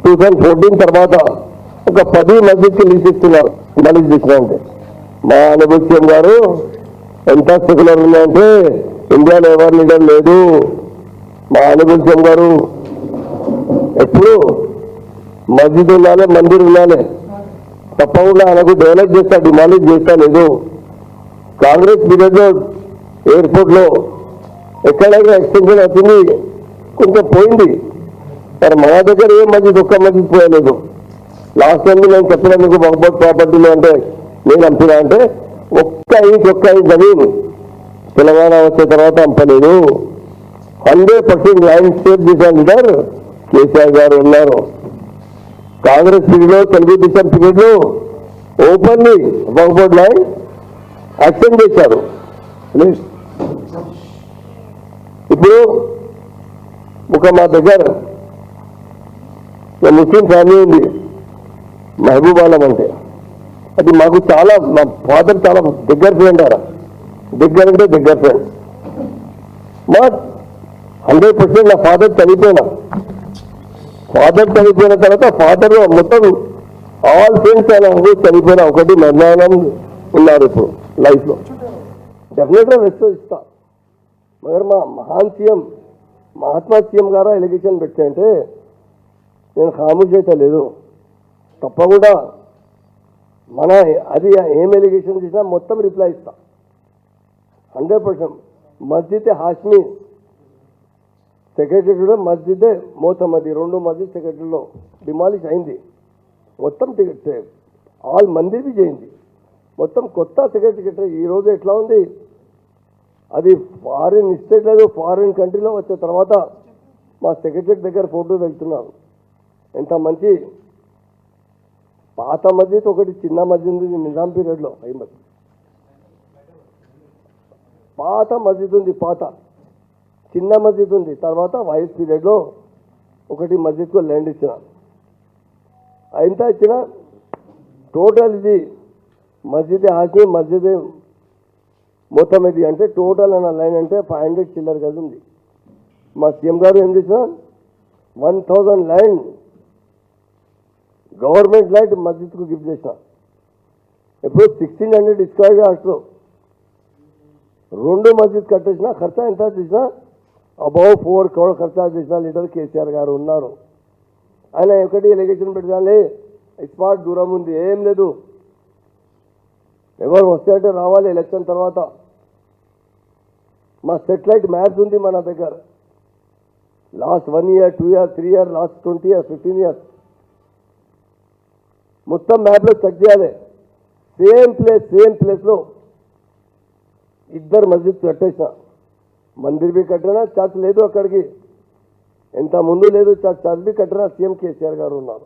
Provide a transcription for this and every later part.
2014 తర్వాత ఒక 10 మస్జిద్కి లీజ్ ఇస్తున్నారు. లీజ్ ఇచ్చినారంటే మా అనుభవ సీఎం గారు ఎంత సెక్యులర్ ఉందంటే ఇండియాలో ఎవరు లీడర్ లేదు. మా అనుభవ సీఎం గారు ఎప్పుడు మస్జిద్ ఉండాలి, మందిర్ ఉండాలి, తప్పకుండా ఆయనకు డెవలప్ చేస్తా, డిమాలిష్ చేస్తా లేదు. కాంగ్రెస్ పీరియడ్లో ఎయిర్పోర్ట్లో ఎక్కడైనా ఎక్స్టెన్షన్ వచ్చింది, కొంచెం పోయింది. మరి మా దగ్గర ఏ మస్జిద్ ఒక్క మస్జిద్ పోయలేదు. లాస్ట్ టైం నేను చెప్పిన మీకు మహబూబ్ ప్రాపర్టీలో అంటే నేను అంపినా అంటే ఒక్క ఇంచ్ జమీన్ తెలంగాణ వచ్చే తర్వాత అంపలేదు. 100% ల్యాండ్ సేవ్ చేసిన లీడర్ కేసీఆర్ గారు ఉన్నారు. కాంగ్రెస్ పీరియడ్లో, తెలుగుదేశం పీరియడ్లో ఓపెన్లీ మహబూబ్ ల్యాండ్ యాక్సెప్ట్ చేశారు. ఇప్పుడు ఒక మా దగ్గర ముస్లిం ఫ్యామిలీ ఉంది, మహబూబాలం అంటే అది మాకు చాలా, మా ఫాదర్ చాలా దగ్గర ఫ్రెండ్. దగ్గర అంటే దగ్గర ఫ్రెండ్. మా 100% నా ఫాదర్ చనిపోయిన తర్వాత ఫాదర్ మొత్తం ఆల్ ఫ్రెండ్స్ ఆయన చనిపోయిన ఒకటి నిర్ణయం ఉన్నారు ఇప్పుడు లైఫ్లో. డెఫినెట్గా రెస్పాన్స్ ఇస్తా. మగర్ మా మహాన్ సీఎం మహాత్మా సీఎం గారు ఎలిగేషన్ పెట్టాయంటే నేను ఖామోష్ అయితే లేదు. తప్పకుండా మన అది ఏం ఎలిగేషన్ చేసినా మొత్తం రిప్లై ఇస్తా 100%. మస్జిద్ హాష్మీ సెక్రటరీలో మస్జిద్ మోతమ్మది 2 మస్జిద్ సెక్రటరీలో డిమాలిష్ అయింది. మొత్తం ఆల్ మందిర్ది చేయింది. మొత్తం కొత్త సెక్రటరీ ఈరోజు ఎట్లా ఉంది, అది ఫారిన్ స్టేట్ లేదు, ఫారిన్ కంట్రీలో వచ్చే తర్వాత మా సెక్రటరీ దగ్గర ఫోటో వెళ్తున్నారు. ఎంత మంచి పాత మస్జిద్, ఒకటి చిన్న మస్జిద్ ఉంది నిజాం పీరియడ్లో. పాత మస్జిద్ ఉంది, పాత చిన్న మస్జిద్ ఉంది. తర్వాత వైఎస్ పీరియడ్లో ఒకటి మస్జిద్కు ల్యాండ్ ఇచ్చిన. ఎంత ఇచ్చిన టోటల్ ఇది మస్జిద్ హాకీ, మస్జిద్ మొత్తం ఇది అంటే టోటల్ అన్న లైన్ అంటే 500 చిల్లర గది ఉంది. మా సీఎం గారు ఏం చేసిన 1000 ల్యాండ్ గవర్నమెంట్ ల్యాండ్ మస్జిద్కు గిఫ్ట్ చేసిన. ఇప్పుడు 1600 స్క్వేర్ యార్డ్స్లో 2 మస్జిద్ కట్టేసిన. ఖర్చు ఎంత చేసినా అబౌవ్ 4 crore ఖర్చు చేసిన లీడర్ కేసీఆర్ గారు ఉన్నారు. ఆయన ఒకటి ఎలిగేషన్ పెట్టాలి, స్పాట్ దూరం ఉంది, ఏం లేదు, ఎవరు వస్తే అంటే రావాలి ఎలక్షన్ తర్వాత. మా సెటిలైట్ మ్యాప్స్ ఉంది మన దగ్గర. Last 1 year, 2 years, 3 years, last 20 years, 15 years మొత్తం మ్యాప్లో చెక్ చేయాలి. సేమ్ ప్లేస్లో 2 మస్జిద్ కట్టేసిన. మందిర్ బి కట్టినా, చర్చ్ లేదు అక్కడికి, ఎంత ముందు లేదు చర్చ్ బి కట్టినా. సీఎం కేసీఆర్ గారు ఉన్నారు.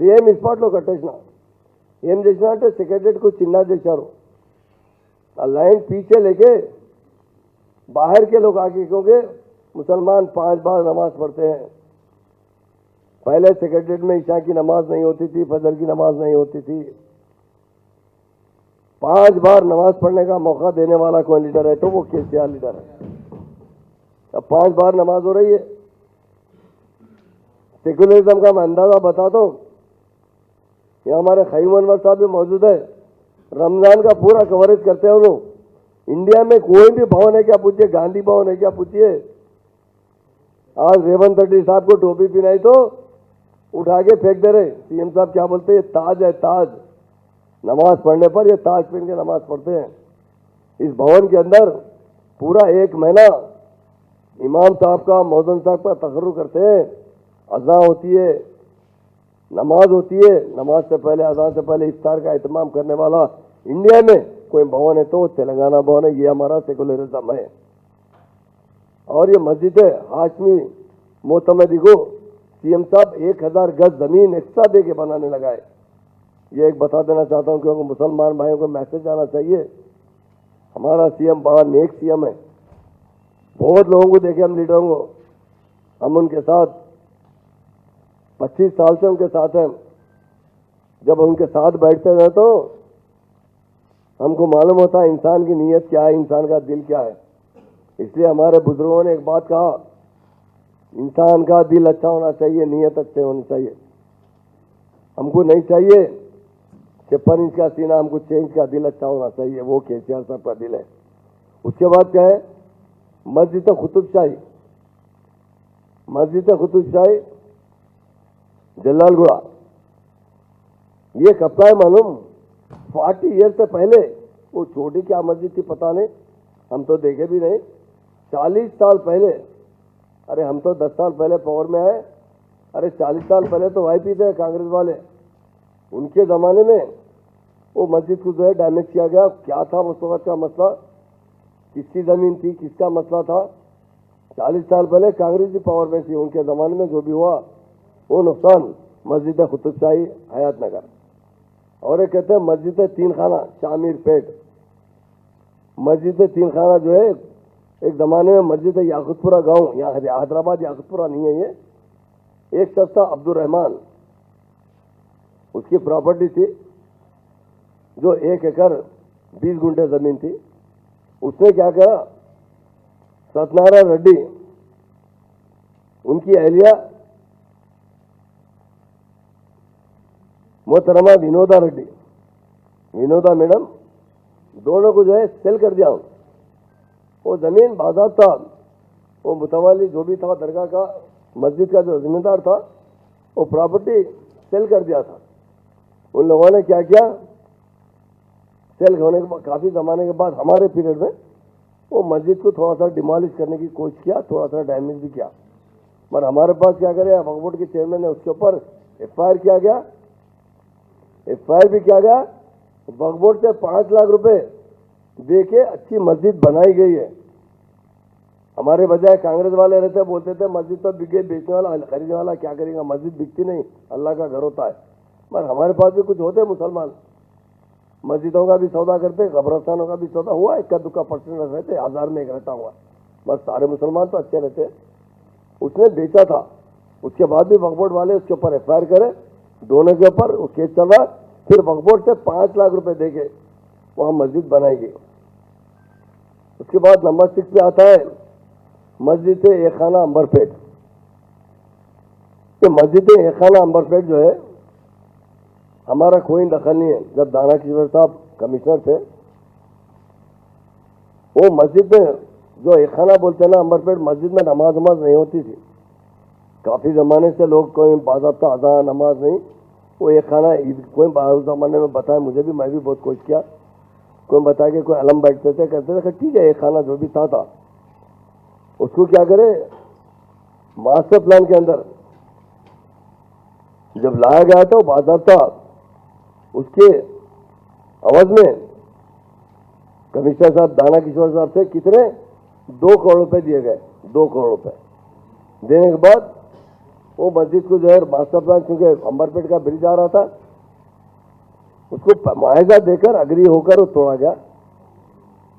సేమ్ స్పాట్లో కట్టేసిన. ఏం చేసినా అంటే సెక్రటరీకు చిన్న చేశారు. ఆ लाइन पीछे लेके बाहर के लोग आके, क्योंकि मुसलमान 5 बार नमाज पढ़ते हैं. पहले सेक्रेटरीट में ईशा की नमाज नहीं होती थी, फजर की नमाज नहीं होती थी. 5 बार नमाज पढ़ने का मौका देने वाला कोई लीडर है तो वो केसीआर लीडर है. अब 5 बार नमाज हो रही है. सेक्युलरिज्म का मैं अंदाजा बताता हूँ. यहाँ हमारे खईम अनवर साहब भी मौजूद है. रमजान का पूरा कवरेज करते हैं लोग. इंडिया में कोई भी भवन है क्या पूछिए, गांधी भवन है क्या पूछिए. आज रेवंत रेड्डी साहब को टोपी पहनाई तो उठा के फेंक दे रहे. सीएम साहब क्या बोलते हैं, ताज है ताज. नमाज पढ़ने पर ये ताज पहन के नमाज पढ़ते हैं. इस भवन के अंदर पूरा 1 महीना इमाम साहब का, मौजन साहब का तकर्रुर करते हैं. अज़ा होती है, नमाज होती है. नमाज से पहले, अज़ान से पहले इफ्तार का एहतमाम करने वाला इंडिया में कोई भवन है तो तेलंगाना भवन है. ये हमारा सेकुलरिज्म है. और ये मस्जिद है हाशमी मोतमदी को सीएम साहब 1000 गज जमीन एक्स्ट्रा दे के बनाने लगाए. ये एक बता देना चाहता हूँ, क्योंकि मुसलमान भाइयों को मैसेज आना चाहिए. हमारा सीएम बड़ा नेक सीएम है. बहुत लोगों को देखे हम लीडरों को, हम उनके साथ 25 साल से उनके साथ हैं. जब उनके साथ बैठते हैं तो हमको मालूम होता है इंसान की नीयत क्या है, इंसान का दिल क्या है. इसलिए हमारे बुजुर्गों ने एक बात कहा, इंसान का दिल अच्छा होना चाहिए, नीयत अच्छे होनी चाहिए। हमको नहीं चाहिए 56 इंच का सीना, हमको 6 इंच का दिल अच्छा होना चाहिए। वो केसीआर साहब का दिल है। उसके बाद क्या है, मस्जिद कुतुबशाही, मस्जिद कुतुबशाही जलालगुड़ा, ये कब का है मालूम? 40 ईयर से पहले। वो छोटी क्या मस्जिद थी पता नहीं, हम तो देखे भी नहीं। 40 साल पहले, अरे हम तो 10 साल पहले पावर में आए, अरे 40 साल पहले तो वाईपी थे कांग्रेस वाले। उनके ज़माने में वो मस्जिद को जो है डैमेज किया गया। क्या था उस वक्त का मसला, किसकी ज़मीन थी, किसका मसला था? 40 साल पहले कांग्रेस की पावर में थी, उनके ज़माने में जो भी हुआ वो नुकसान मस्जिद कुतुबशाही हयात नगर। और ये कहते हैं मस्जिद 3 खाना शामिर पेट, मस्जिद 3 खाना जो है एक ज़माने में मस्जिद याकुतपुरा गांव, यहाँ हैदराबाद याकुतपुरा नहीं है ये, एक शख्स था अब्दुल रहमान, उसकी प्रॉपर्टी थी जो 1 एकड़ 20 गुंठे ज़मीन थी। उसने क्या करा, सत्यनारायण रेड्डी उनकी अहलिया मोहतरमा विनोदा रेड्डी, विनोदा मैडम, दोनों को जो है सेल कर दिया। वो ज़मीन बाजार था, वो मुतवाली जो भी था दरगाह का, मस्जिद का जो जिम्मेदार था, वो प्रॉपर्टी सेल कर दिया था। उन लोगों ने क्या किया, सेल होने के बाद काफ़ी ज़माने के बाद हमारे पीरियड में वो मस्जिद को थोड़ा सा डिमोलिश करने की कोशिश किया, थोड़ा सा डैमेज भी किया। पर हमारे पास क्या करे, वक्फ बोर्ड के चेयरमैन ने उसके ऊपर FIR किया गया, FIR भी किया गया। वक्फ बोर्ड से 5 लाख रुपए दे के अच्छी मस्जिद बनाई गई है। हमारे बजाय कांग्रेस वाले रहते, बोलते थे मस्जिद तो बिके, बेचने वाला खरीदने वाला क्या करेगा, मस्जिद बिकती नहीं, अल्लाह का घर होता है। मगर हमारे पास भी कुछ होते मुसलमान, मस्जिदों का भी सौदा करते, कब्रस्तानों का भी सौदा हुआ, इक्का दुक्का परसेंट रहते, 1000 में एक रहता हुआ, बस सारे मुसलमान तो अच्छे रहते। उसने बेचा था, उसके बाद भी वक्फ बोर्ड वाले उसके ऊपर FIR करे, दोनों के ऊपर वो केस चल रहा। फिर वक्फ बोर्ड से 5 लाख रुपए देके वहाँ मस्जिद बनाई गई। उसके बाद नंबर 6 पे आता है मस्जिद एक खाना अंबरपेट। ये मस्जिद एक खाना अंबरपेट जो है, हमारा कोई दखल नहीं है। जब दाना किशोर साहब कमिश्नर थे, वो मस्जिद में जो एक खाना बोलते हैं ना अंबरपेट, मस्जिद में नमाज नहीं होती थी। काफ़ी ज़माने से लोग कोई बाज़ाब्ता अज़ान नमाज नहीं, वो एक खाना कोई उस ज़माने में बताया मुझे भी, मैं भी बहुत कोशिश किया, कोई बताया कि कोई अलम बैठते थे, कहते थे ठीक है एक खाना जो भी था उसको क्या करे, मास्टर प्लान के अंदर जब लाया गया तो बाज़ाब्ता उसके अवध में कमिश्नर साहब दाना किशोर साहब से कितने 2 करोड़ रुपए दिए गए। 2 करोड़ रुपए देने के बाद वो मस्जिद को जो है मास्टर प्लान, क्योंकि अंबरपेट का ब्रिज आ रहा था, उसको मुआवजा देकर अग्री होकर वो तोड़ा गया।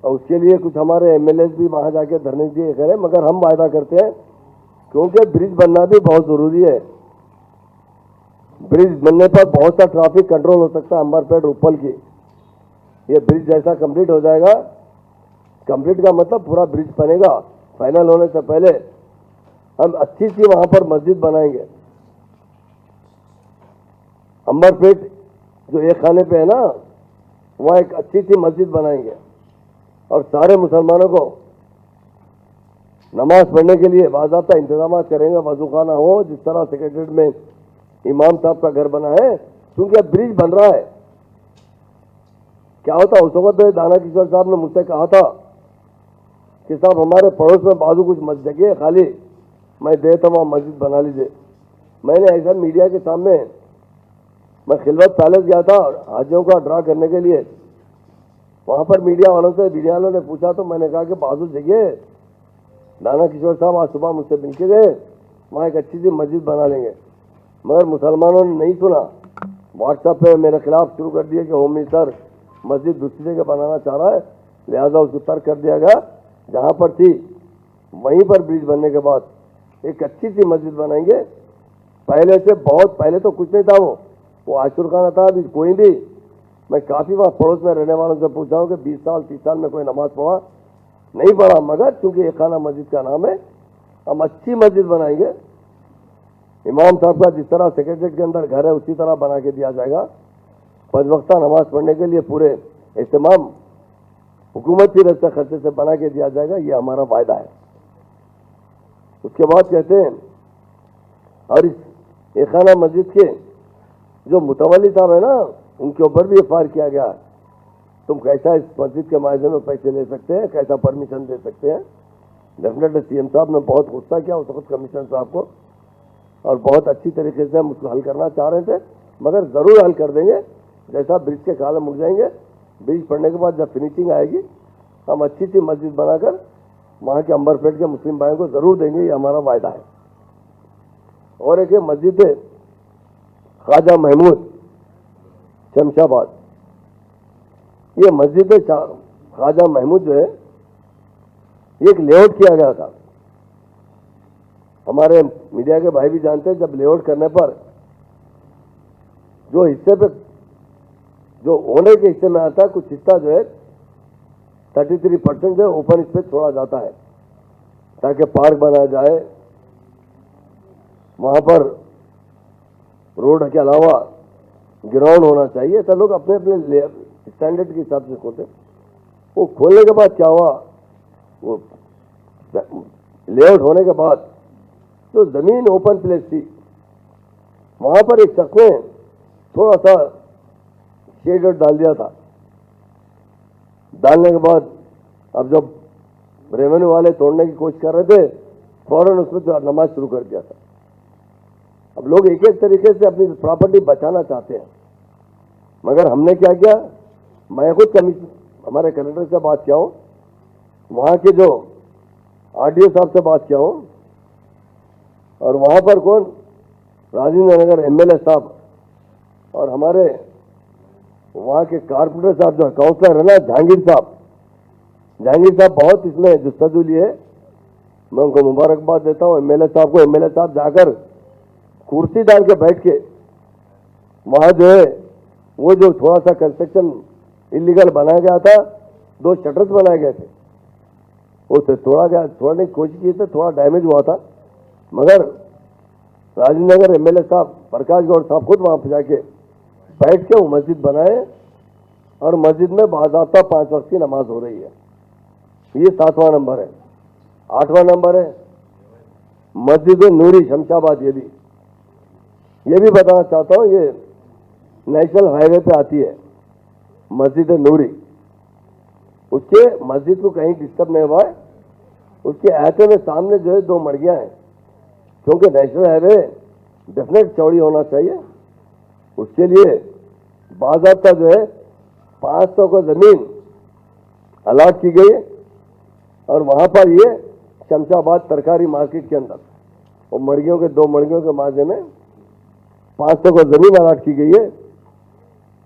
और उसके लिए कुछ हमारे MLAs भी वहां जाके धरने दिए करें, मगर हम वायदा करते हैं क्योंकि ब्रिज बनना भी बहुत जरूरी है। ब्रिज बनने पर बहुत सा ट्रैफिक कंट्रोल हो सकता है अंबरपेट उपल की। ये ब्रिज जैसा कंप्लीट हो जाएगा, कंप्लीट का मतलब पूरा ब्रिज बनेगा, फाइनल होने से पहले हम अच्छी सी वहां पर मस्जिद बनाएंगे। अंबरपेट जो एक खाने पे है ना, वहाँ एक अच्छी सी मस्जिद बनाएंगे और सारे मुसलमानों को नमाज पढ़ने के लिए बाज़ाब्ता इंतजाम करेंगे। वजू खाना हो, जिस तरह सेक्रेटरीट में इमाम साहब का घर बना है, क्योंकि अब ब्रिज बन रहा है। क्या होता उस वक्त दाना किशोर साहब ने मुझसे कहा था कि साहब हमारे पड़ोस में बाजू कुछ जगह है खाली, मैं देता हूँ मस्जिद बना लीजिए। मैंने ऐसा मीडिया के सामने, मैं खिलवत पैलेस गया था हाजियों का ड्रा करने के लिए, वहाँ पर मीडिया वालों ने पूछा तो मैंने कहा कि बाजू जगह दाना किशोर साहब आज सुबह मुझसे मिल के गए, वहाँ एक अच्छी सी मस्जिद बना लेंगे। मगर मुसलमानों ने नहीं सुना, व्हाट्सएप पे मेरे खिलाफ शुरू कर दिए कि होम मिनिस्टर मस्जिद दूसरी जगह बनाना चाह रहा है, लिहाजा उसको तर्क कर दिया गया। जहाँ पर थी वहीं पर ब्रिज बनने के बाद एक अच्छी सी मस्जिद बनाएंगे। पहले से बहुत पहले तो कुछ नहीं था, वो आशुर खाना था। अभी कोई भी, मैं काफ़ी बार पड़ोस में रहने वालों से पूछा हूँ कि 20 साल 30 साल में कोई नमाज पढ़ा नहीं पढ़ा, मगर चूंकि एक खाना मस्जिद का नाम है हम अच्छी मस्जिद बनाएंगे। इमाम साहब का जिस तरह सेक्रेटरीट के अंदर घर है उसी तरह बना के दिया जाएगा। 5 वक्ता नमाज पढ़ने के लिए पूरे एहतमाम हुकूमत की तरफ से खर्चे से बना के दिया जाएगा, ये हमारा वायदा है। उसके बाद कहते हैं और इस एखाना मस्जिद के जो मुतवल्ली साहब है ना, उनके ऊपर भी एफआईआर किया गया है। तुम कैसा इस मस्जिद के मायने में पैसे ले सकते हैं, कैसा परमिशन दे सकते हैं। डेफिनेटली सीएम साहब ने बहुत गुस्सा किया उस वक्त कमिश्नर साहब को, और बहुत अच्छी तरीके से हम उसको हल करना चाह रहे थे, मगर ज़रूर हल कर देंगे। जैसा ब्रिज के कालम उड़ जाएंगे, ब्रिज पड़ने के बाद जब फिनिशिंग आएगी हम अच्छी सी मस्जिद बनाकर वहाँ के अंबरपेट के मुस्लिम भाइयों को ज़रूर देंगे, ये हमारा वायदा है। और एक मस्जिद है ख्वाजा महमूद शमशाबाद, ये मस्जिद ख्वाजा महमूद जो है एक लेआउट किया गया था। हमारे मीडिया के भाई भी जानते हैं, जब लेआउट करने पर जो हिस्से पे जो होने के हिस्से में आता है, कुछ हिस्सा जो है 33% जो है ओपन स्पेस छोड़ा जाता है ताकि पार्क बनाया जाए। वहां पर रोड के अलावा ग्राउंड होना चाहिए। ऐसा लोग अपने अपने स्टैंडर्ड के हिसाब से खोलते। वो खोलने के बाद क्या हुआ, वो लेआउट होने के बाद जो जमीन ओपन प्लेस थी वहां पर एक शख्स ने थोड़ा सा शेड डाल दिया था। डालने के बाद अब जब रेवेन्यू वाले तोड़ने की कोशिश कर रहे थे, फौरन उसमें तो नमाज शुरू कर दिया था। अब लोग एक एक तरीके से अपनी प्रॉपर्टी बचाना चाहते हैं, मगर हमने क्या किया, मैं खुद हमारे कलेक्टर से बात किया हूँ, वहाँ के जो आरडीओ साहब से बात किया हूँ, और वहाँ पर कौन राजेंद्र नगर एमएलए साहब और हमारे वहाँ के कारपोरेटर साहब जो काउंसलर है ना जहांगीर साहब बहुत इसमें जुस्तजू लिए। मैं उनको मुबारकबाद देता हूँ एमएलए साहब को। एमएलए साहब जाकर कुर्सी डाल के बैठ के वहाँ जो है वो जो थोड़ा सा कंस्ट्रक्शन इलीगल बनाया गया था, 2 शटर्स बनाए गए थे, वो तोड़ने की कोशिश की थी, थोड़ा डैमेज हुआ था, मगर राजेंद्र नगर एमएलए साहब प्रकाश गौड़ साहब खुद वहाँ पर जाके बैठ के वो मस्जिद बनाए और मस्जिद में बाज़ाब्ता 5 वक्त की नमाज हो रही है। ये 7वां नंबर है। 8वां नंबर है मस्जिद नूरी शमशाबाद। ये भी बताना चाहता हूँ, ये नेशनल हाईवे पे आती है मस्जिद नूरी। उसके मस्जिद को कहीं डिस्टर्ब नहीं हुआ है। उसके ऐसे में सामने जो है 2 मड़गियाँ हैं, क्योंकि नेशनल हाईवे डेफिनेट चौड़ी होना चाहिए। उसके लिए बाज़ाब्ता जो है 500 को ज़मीन अलाट की गई है, और वहाँ पर ये शमशाबाद तरकारी मार्केट के अंदर और मड़गियों के 2 मड़गियों के माझे में 500 को ज़मीन अलाट की गई है,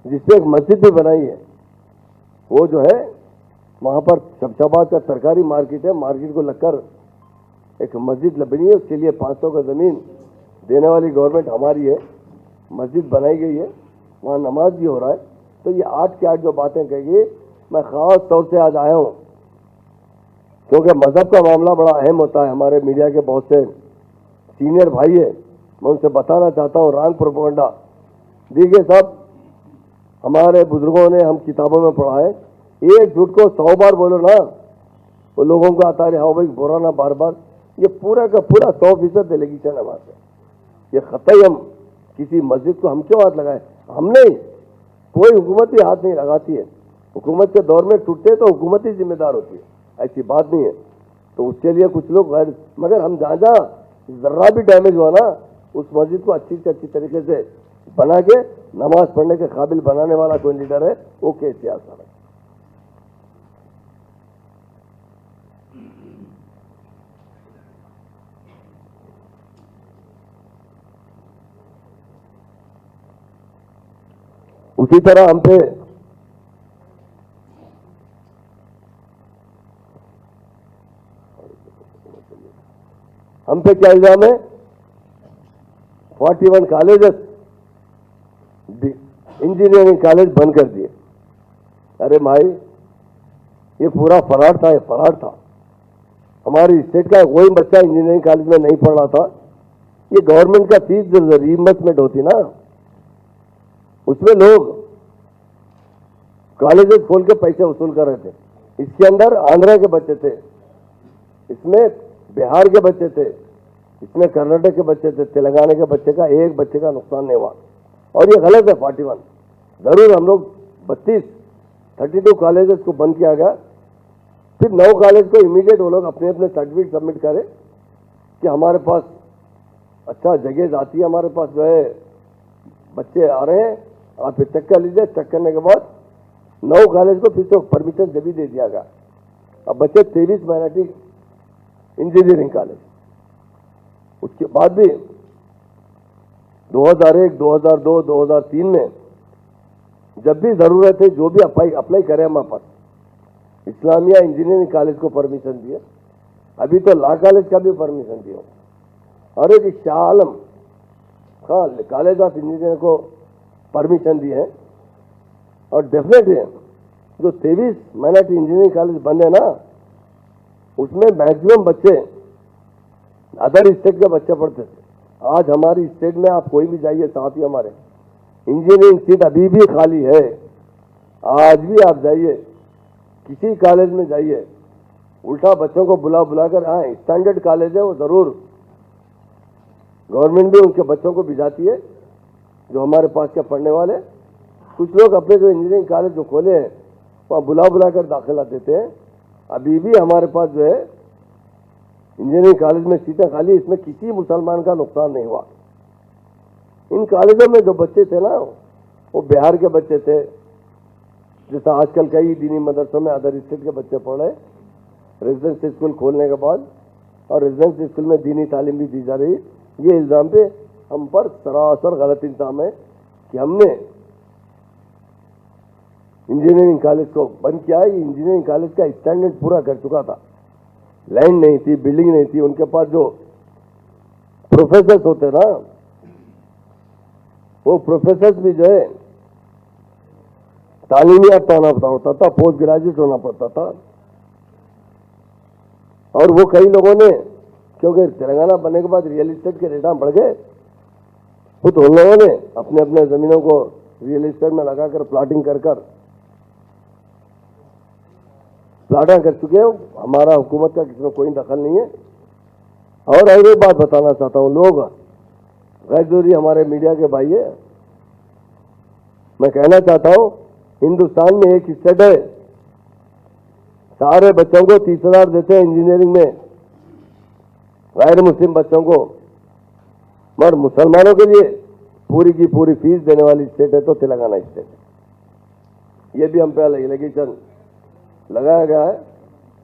जिससे एक मस्जिद भी बनाई है। वो जो है वहाँ पर शमशाबाद का तरकारी मार्केट है, मार्केट को लगकर एक मस्जिद बनी है। उसके लिए 500 का ज़मीन देने वाली गवर्नमेंट हमारी है, मस्जिद बनाई गई है, वहाँ नमाज भी हो रहा है। तो ये 8 की 8 जो बातें कही, मैं ख़ास तौर से आज आया हूँ क्योंकि मज़हब का मामला बड़ा अहम होता है। हमारे मीडिया के बहुत से सीनियर भाई है, मैं उनसे बताना चाहता हूँ, रॉन्ग प्रोपेगेंडा देखिए साहब, हमारे बुजुर्गों ने हम किताबों में पढ़ा है, एक झूठ को 100 बार बोलो ना, वो लोगों को आता है हाँ भाई बोरा ना बार बार। ये पूरा का पूरा 100% डेलीगेशन है वहाँ से। ये खतई हम किसी मस्जिद को हम क्यों हाथ लगाए? हमने कोई हुकूमत भी हाथ नहीं लगाती है। हुकूमत के दौर में टूटते तो हुकूमत ही जिम्मेदार होती है, ऐसी बात नहीं है। तो उसके लिए कुछ लोग गैर, मगर हम जहाँ जर्रा भी डैमेज हुआ ना, उस मस्जिद को अच्छी से अच्छी तरीके से बना के नमाज पढ़ने के काबिल बनाने वाला कोई लीडर है, वो केसीआर साहब है। उसी तरह हम पे क्या इल्जाम है? 41 कॉलेजेस इंजीनियरिंग कॉलेज बंद कर दिए। अरे भाई ये पूरा फराड था, ये फराड था। हमारी स्टेट का कोई बच्चा इंजीनियरिंग कॉलेज में नहीं पढ़ रहा था। ये गवर्नमेंट का फीस जो रीइंबर्समेंट होती ना, उसमें लोग कॉलेजेस खोल के पैसे वसूल कर रहे थे। इसके अंदर आंध्रा के बच्चे थे, इसमें बिहार के बच्चे थे, इसमें कर्नाटक के बच्चे थे, तेलंगाना के बच्चे का एक बच्चे का नुकसान नहीं हुआ। और ये गलत है 41। जरूर हम लोग 32 कॉलेजेस को बंद किया गया। फिर 9 कॉलेज को इमीडिएट वो लोग अपने अपने सर्टिफिकेट सबमिट करें कि हमारे पास अच्छा जगह जाती है, हमारे पास जो है बच्चे आ रहे हैं, आप फिर चेक कर लीजिए। चेक करने के बाद 9 कॉलेज को फिर तो परमिशन जब ही दे दिया गया। अब बच्चे 23 माइनॉरिटी इंजीनियरिंग कॉलेज। उसके बाद भी 2001, 2002, 2003 में जब भी जरूरत है जो भी अप्लाई करें हमारे पास, इस्लामिया इंजीनियरिंग कॉलेज को परमिशन दिए। अभी तो लॉ कॉलेज का भी परमिशन दिया। और एक Shah Alam college of engineer को परमिशन दिए हैं। और डेफिनेटली जो 23 माइनॉरिटी इंजीनियरिंग कॉलेज बंद है ना, उसमें मैक्सिमम बच्चे अदर स्टेट के बच्चे पढ़ते थे। आज हमारी स्टेट में आप कोई भी जाइए, साथी हमारे इंजीनियरिंग सीट अभी भी खाली है। आज भी आप जाइए, किसी कॉलेज में जाइए, उल्टा बच्चों को बुलाकर, हाँ स्टैंडर्ड कॉलेज है वो जरूर गवर्नमेंट भी उनके बच्चों को भिजाती है जो हमारे पास के पढ़ने वाले। कुछ लोग अपने जो इंजीनियरिंग कॉलेज जो खोले हैं वहाँ बुलाकर दाखिला देते हैं। अभी भी हमारे पास जो है इंजीनियरिंग कॉलेज में सीटें खाली, इसमें किसी मुसलमान का नुकसान नहीं हुआ। इन कॉलेजों में जो बच्चे थे ना, वो बिहार के बच्चे थे, जैसा आजकल कई दीनी मदरसों में अदर स्टेट के बच्चे पढ़ रहे। रेजिडेंसी स्कूल खोलने के बाद और रेजिडेंसी स्कूल में दीनी तालीम भी दी जा रही। ये इल्ज़ाम पे हम पर सरासर गलत इल्ज़ाम है कि हमने इंजीनियरिंग कॉलेज को बंद किया है। इंजीनियरिंग कॉलेज का स्टैंडर्ड पूरा कर चुका था। लैंड नहीं थी, बिल्डिंग नहीं थी, उनके पास जो प्रोफेसर्स होते ना, वो प्रोफेसर्स भी जो है तालीमी याफ्ता होना होता था, पोस्ट ग्रेजुएट होना पड़ता था। और वो कई लोगों ने, क्योंकि तेलंगाना बनने के बाद रियल एस्टेट के रेट बढ़ गए, खुद उन लोगों ने अपने अपने जमीनों को रियल एस्टेट में लगाकर प्लाटिंग कर चुके हैं। हमारा हुकूमत का किसी में कोई दखल नहीं है। और एक बात बताना चाहता हूं, लोग गैर जरूरी हमारे मीडिया के भाई है, मैं कहना चाहता हूं हिंदुस्तान में एक स्टेट है, सारे बच्चों को 30,000 देते हैं इंजीनियरिंग में, गैर मुस्लिम बच्चों को, मगर मुसलमानों के लिए पूरी की पूरी फीस देने वाली स्टेट है तो तेलंगाना स्टेट है। ये भी हम पे एलिगेशन लगाया गया है।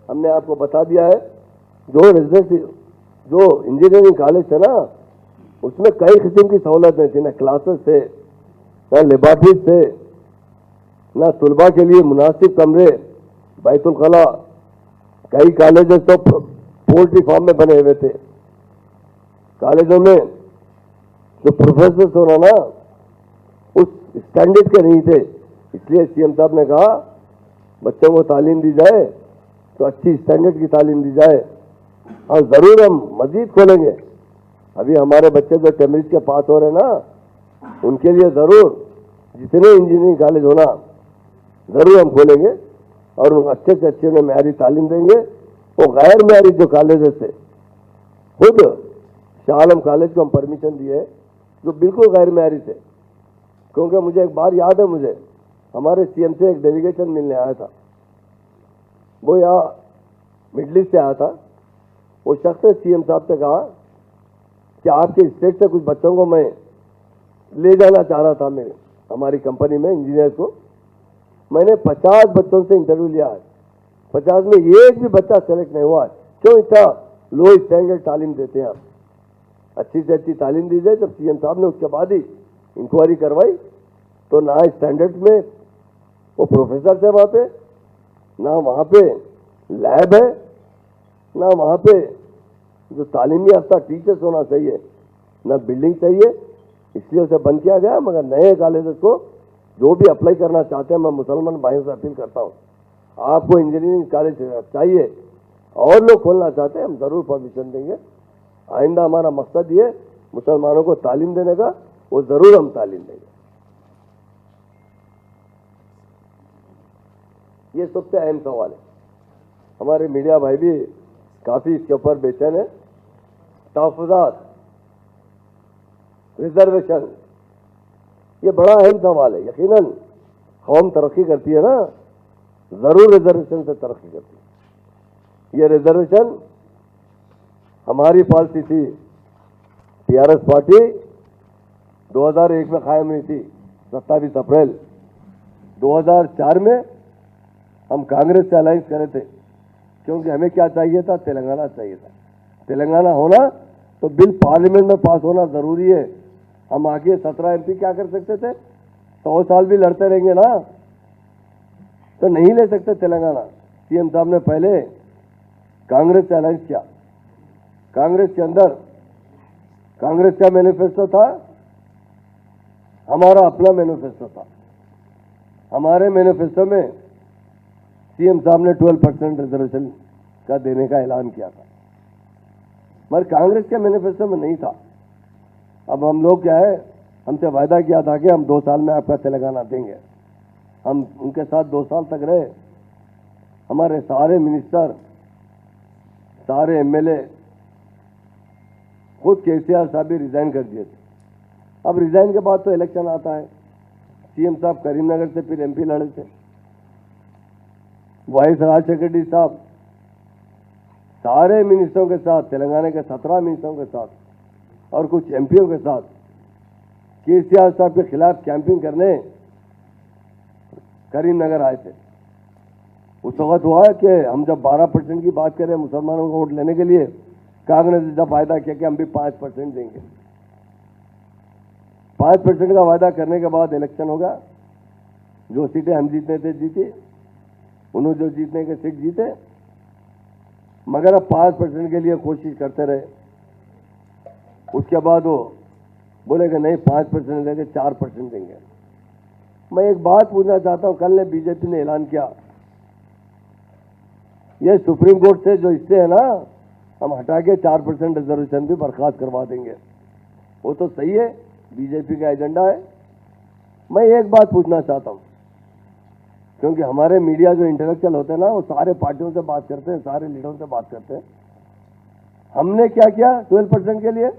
हमने आपको बता दिया है, जो रेजिडेंसी जो इंजीनियरिंग कॉलेज है ना, उसमें कई किस्म की सहूलतें थी, ना क्लासेस थे, ना लेबॉर्ट्रीज थे, ना तुलबा के लिए मुनासिब कमरे, बैतुल खला। कई कॉलेजेस तो पोल्ट्री फार्म में बने हुए थे। कॉलेजों में जो प्रोफेसर्स होना ना, उस स्टैंडर्ड के नहीं थे। इसलिए सीएम साहब ने कहा बच्चों को तालीम दी जाए तो अच्छी स्टैंडर्ड की तालीम दी जाए। और जरूर हम मजीद खोलेंगे। अभी हमारे बच्चे जो कैम्ब्रिज के पास हो रहे हैं ना, उनके लिए जरूर जितने इंजीनियरिंग कॉलेज होना जरूर हम खोलेंगे और अच्छे से अच्छे उन्हें म्यारी तालीम देंगे। वो गैर म्यारी जो कॉलेजेस थे, खुद शाह आलम कॉलेज को हम परमिशन दिए जो बिल्कुल गैर म्यारी थे। क्योंकि मुझे एक बार याद है, मुझे हमारे सीएम से एक डेलीगेशन मिलने आया था, वो यहाँ मिडल ईस्ट से आया था। वो शख्स ने सीएम साहब से कहा कि आपके स्टेट से कुछ बच्चों को मैं ले जाना चाह रहा था, मैं हमारी कंपनी में इंजीनियर को। मैंने 50 बच्चों से इंटरव्यू लिया है, 50 में एक भी बच्चा सेलेक्ट नहीं हुआ है। क्यों इतना लो स्टैंडर्ड तालीम देते हैं आप? अच्छी से अच्छी तालीम दी जाए। जब सीएम साहब ने उसके बाद ही इंक्वायरी करवाई तो ना स्टैंडर्ड में वो प्रोफेसर थे वहाँ पे, ना वहाँ पे लैब है, ना वहाँ पे जो तालीमी याफ्ता टीचर्स होना चाहिए, ना बिल्डिंग चाहिए। इसलिए उसे बंद किया गया। मगर नए कॉलेजेस को जो भी अप्लाई करना चाहते हैं, मैं मुसलमान भाइयों से अपील करता हूँ, आपको इंजीनियरिंग कॉलेज चाहिए और लोग खोलना चाहते हैं हम जरूर परमिशन देंगे। आइंदा हमारा मकसद ये मुसलमानों को तालीम देने का, वो जरूर हम तालीम देंगे। ये सबसे अहम सवाल है। हमारे मीडिया भाई भी काफी इसके ऊपर बेचैन है। तहफ़्फ़ुज़ात, रिजर्वेशन, ये बड़ा अहम सवाल है। यकीनन कौम तरक्की करती है ना, जरूर रिजर्वेशन से तरक्की करती है। ये रिजर्वेशन हमारी पॉलिसी थी। टीआरएस पार्टी 2001 में कायम हुई थी, 27 अप्रैल 2004 में हम कांग्रेस से अलायंस करे थे, क्योंकि हमें क्या चाहिए था, तेलंगाना चाहिए था। तेलंगाना होना तो बिल पार्लियामेंट में पास होना जरूरी है। हम आगे 17 एमपी क्या कर सकते थे, 100 साल भी लड़ते रहेंगे ना तो नहीं ले सकते तेलंगाना। सीएम साहब ने पहले कांग्रेस से अलायंस किया। कांग्रेस के अंदर कांग्रेस का मैनिफेस्टो था, हमारा अपना मैनिफेस्टो था। हमारे मैनिफेस्टो में सीएम साहब ने 12% रिजर्वेशन का देने का ऐलान किया था, मगर कांग्रेस के मैनिफेस्टो में नहीं था। अब हम लोग क्या है, हमसे वायदा किया था कि हम 2 साल में आपका तेलंगाना देंगे। हम उनके साथ 2 साल तक रहे। हमारे सारे मिनिस्टर, सारे एमएलए, खुद केसीआर साहब भी रिजाइन कर दिए थे। अब रिजाइन के बाद तो इलेक्शन आता है। सीएम साहब करीमनगर से फिर एमपी लड़े थे। वाइस राज सेक्रेटरी साहब सारे मिनिस्टरों के साथ, तेलंगाना के 17 मिनिस्टरों के साथ और कुछ एमपीओ के साथ केसीआर साहब के खिलाफ कैंपिंग करने करीमनगर आए थे। उस वक्त हुआ कि हम जब 12% की बात करें मुसलमानों को वोट लेने के लिए, कांग्रेस ने जब वायदा किया कि हम भी 5% देंगे। 5% का वायदा करने के बाद इलेक्शन होगा। जो सीटें हम जीतने थे जीती, उन्होंने जो जीतने के सीट जीते, मगर अब 5% के लिए कोशिश करते रहे। उसके बाद वो बोले कि नहीं 5% लेके 4% देंगे। मैं एक बात पूछना चाहता हूं, कल ने बीजेपी ने ऐलान किया, ये सुप्रीम कोर्ट से जो हिस्से है ना, हम हटा के 4% रिजर्वेशन भी बर्खास्त करवा देंगे। वो तो सही है, बीजेपी का एजेंडा है। मैं एक बात पूछना चाहता हूं, क्योंकि हमारे मीडिया जो इंटेलेक्चुअल होते हैं ना, वो सारे पार्टियों से बात करते हैं, सारे लीडरों से बात करते हैं। हमने क्या किया 12% के लिए?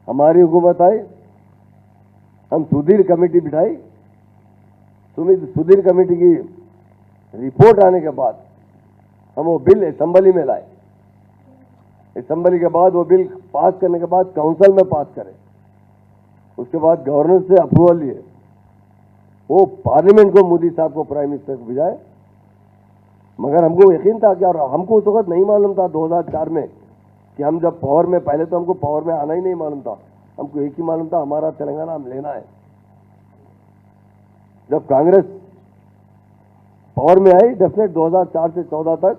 हमारी हुकूमत आई, हम सुधीर कमेटी बिठाई। सुधीर कमेटी की रिपोर्ट आने के बाद हम वो बिल असेंबली में लाए। असेंबली के बाद वो बिल पास करने के बाद काउंसिल में पास करें, उसके बाद गवर्नर से अप्रूवल लिए, वो पार्लियामेंट को मोदी साहब को प्राइम मिनिस्टर को भिजाए। मगर हमको यकीन था कि, और हमको उस वक्त नहीं मालूम था 2004 में कि हम जब पावर में, पहले तो हमको पावर में आना ही नहीं मालूम था। हमको एक ही मालूम था, हमारा तेलंगाना हम लेना है। जब कांग्रेस पावर में आई डेफिनेट 2004 से 14 तक,